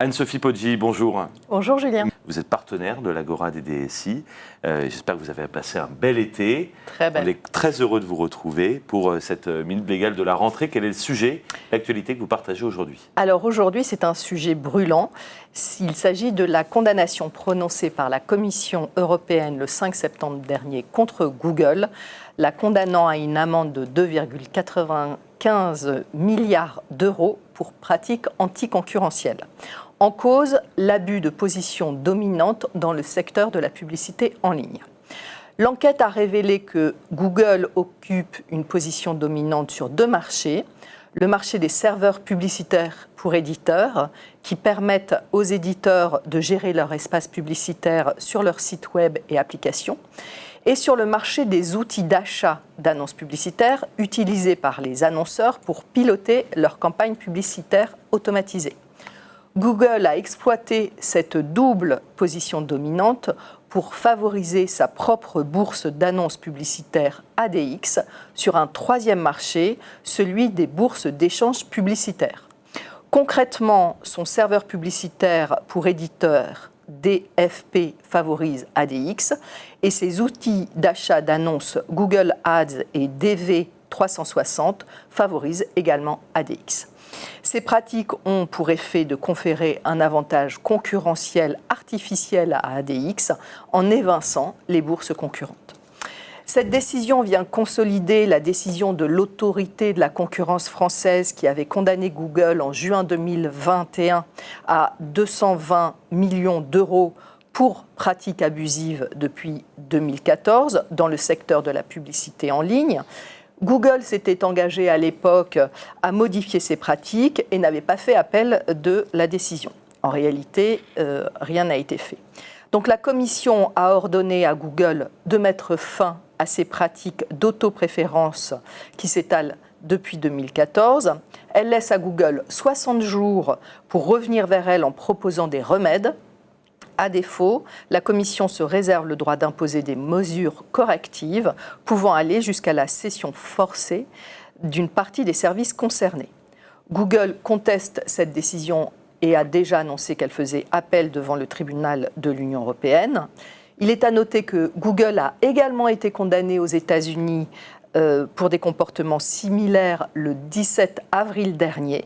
Anne-Sophie Poggi, bonjour. Bonjour Julien. Vous êtes partenaire de l'Agora des DSI. J'espère que vous avez passé un bel été. Très belle. On est très heureux de vous retrouver pour cette minute légale de la rentrée. Quel est le sujet, l'actualité que vous partagez aujourd'hui? Alors aujourd'hui, c'est un sujet brûlant. Il s'agit de la condamnation prononcée par la Commission européenne le 5 septembre dernier contre Google, la condamnant à une amende de 2,95 milliards d'euros pour pratiques anticoncurrentielles. En cause, l'abus de position dominante dans le secteur de la publicité en ligne. L'enquête a révélé que Google occupe une position dominante sur deux marchés. Le marché des serveurs publicitaires pour éditeurs, qui permettent aux éditeurs de gérer leur espace publicitaire sur leur site web et applications, et sur le marché des outils d'achat d'annonces publicitaires utilisés par les annonceurs pour piloter leurs campagnes publicitaires automatisées. Google a exploité cette double position dominante pour favoriser sa propre bourse d'annonces publicitaires ADX sur un troisième marché, celui des bourses d'échange publicitaires. Concrètement, son serveur publicitaire pour éditeurs DFP favorise ADX et ses outils d'achat d'annonces Google Ads et DV360 favorisent également ADX. Ces pratiques ont pour effet de conférer un avantage concurrentiel artificiel à ADX en évinçant les bourses concurrentes. Cette décision vient consolider la décision de l'autorité de la concurrence française qui avait condamné Google en juin 2021 à 220 millions d'euros pour pratiques abusives depuis 2014 dans le secteur de la publicité en ligne. Google s'était engagé à l'époque à modifier ses pratiques et n'avait pas fait appel de la décision. En réalité, rien n'a été fait. Donc la Commission a ordonné à Google de mettre fin à ces pratiques d'autopréférence qui s'étalent depuis 2014. Elle laisse à Google 60 jours pour revenir vers elle en proposant des remèdes. À défaut, la Commission se réserve le droit d'imposer des mesures correctives pouvant aller jusqu'à la cession forcée d'une partie des services concernés. Google conteste cette décision et a déjà annoncé qu'elle faisait appel devant le tribunal de l'Union européenne. Il est à noter que Google a également été condamné aux États-Unis pour des comportements similaires le 17 avril dernier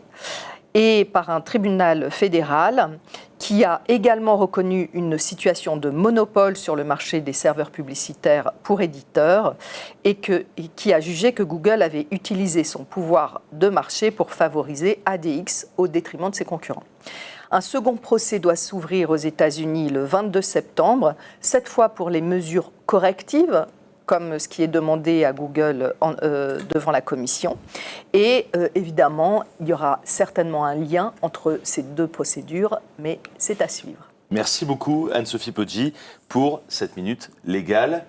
et par un tribunal fédéral qui a également reconnu une situation de monopole sur le marché des serveurs publicitaires pour éditeurs et qui a jugé que Google avait utilisé son pouvoir de marché pour favoriser ADX au détriment de ses concurrents. Un second procès doit s'ouvrir aux États-Unis le 22 septembre, cette fois pour les mesures correctives, comme ce qui est demandé à Google devant la Commission. Et évidemment, il y aura certainement un lien entre ces deux procédures, mais c'est à suivre. Merci beaucoup Anne-Sophie Poggi pour cette minute légale.